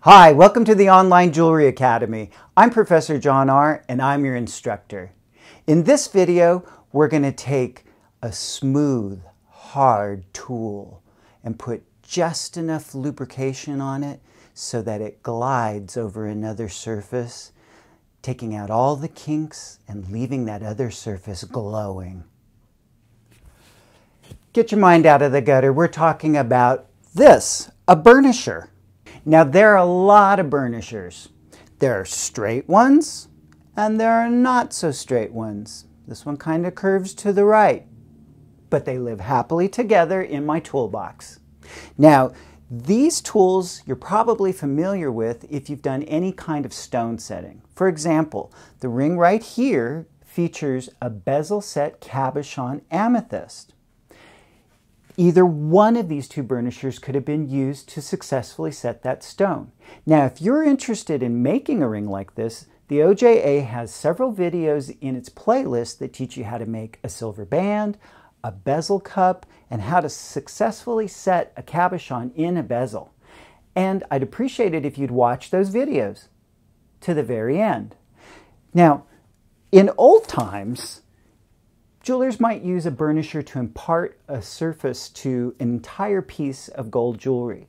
Hi, welcome to the Online Jewelry Academy. I'm Professor John Ahr and I'm your instructor. In this video, we're going to take a smooth, hard tool and put just enough lubrication on it so that it glides over another surface, taking out all the kinks and leaving that other surface glowing. Get your mind out of the gutter. We're talking about this, a burnisher. Now, there are a lot of burnishers. There are straight ones, and there are not so straight ones. This one kind of curves to the right, but they live happily together in my toolbox. Now, these tools you're probably familiar with if you've done any kind of stone setting. For example, the ring right here features a bezel set cabochon amethyst. Either one of these two burnishers could have been used to successfully set that stone. Now, if you're interested in making a ring like this, the OJA has several videos in its playlist that teach you how to make a silver band, a bezel cup, and how to successfully set a cabochon in a bezel. And I'd appreciate it if you'd watch those videos to the very end. Now, in old times, jewelers might use a burnisher to impart a surface to an entire piece of gold jewelry.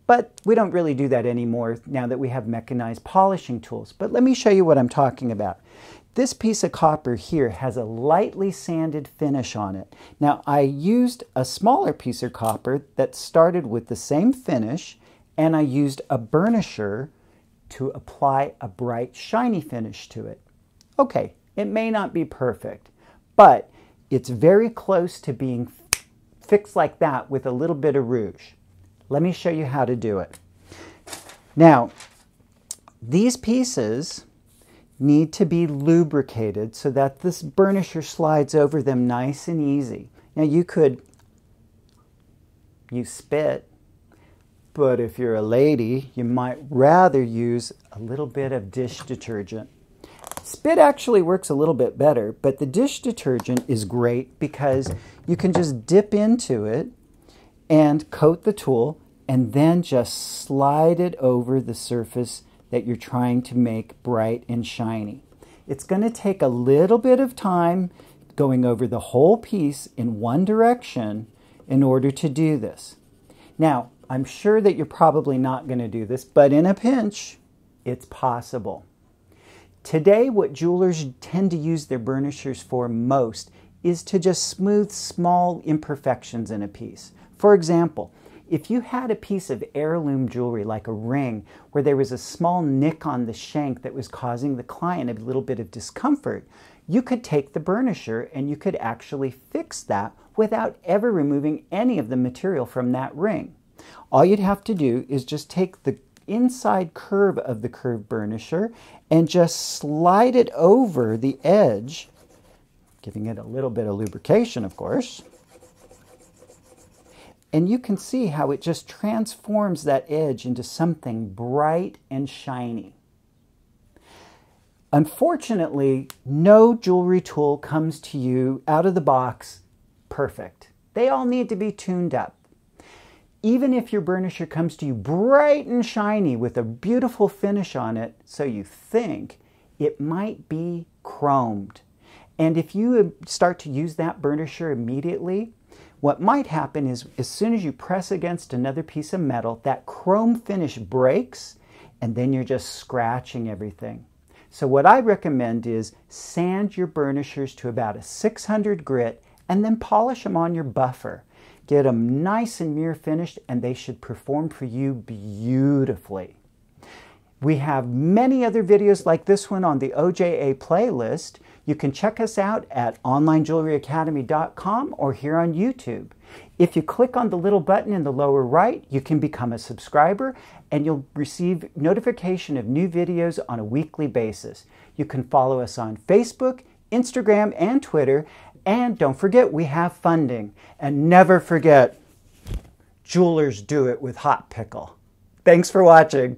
But we don't really do that anymore now that we have mechanized polishing tools. But let me show you what I'm talking about. This piece of copper here has a lightly sanded finish on it. Now, I used a smaller piece of copper that started with the same finish, and I used a burnisher to apply a bright, shiny finish to it. Okay, it may not be perfect, but it's very close to being fixed like that with a little bit of rouge. Let me show you how to do it. Now, these pieces need to be lubricated so that this burnisher slides over them nice and easy. Now, you could use spit, but if you're a lady, you might rather use a little bit of dish detergent. Spit actually works a little bit better, but the dish detergent is great because you can just dip into it and coat the tool and then just slide it over the surface that you're trying to make bright and shiny. It's going to take a little bit of time going over the whole piece in one direction in order to do this. Now, I'm sure that you're probably not going to do this, but in a pinch, it's possible. Today, what jewelers tend to use their burnishers for most is to just smooth small imperfections in a piece. For example, if you had a piece of heirloom jewelry like a ring where there was a small nick on the shank that was causing the client a little bit of discomfort, you could take the burnisher and you could actually fix that without ever removing any of the material from that ring. All you'd have to do is just take the inside curve of the curved burnisher and just slide it over the edge, giving it a little bit of lubrication, of course. And you can see how it just transforms that edge into something bright and shiny. Unfortunately, no jewelry tool comes to you out of the box perfect. They all need to be tuned up. Even if your burnisher comes to you bright and shiny with a beautiful finish on it, so you think, it might be chromed. And if you start to use that burnisher immediately, what might happen is as soon as you press against another piece of metal, that chrome finish breaks, and then you're just scratching everything. So what I recommend is sand your burnishers to about a 600 grit and then polish them on your buffer. Get them nice and mirror finished, and they should perform for you beautifully. We have many other videos like this one on the OJA playlist. You can check us out at onlinejewelryacademy.com or here on YouTube. If you click on the little button in the lower right, you can become a subscriber and you'll receive notification of new videos on a weekly basis. You can follow us on Facebook, Instagram, and Twitter. And don't forget, we have funding. And never forget, jewelers do it with hot pickle. Thanks for watching.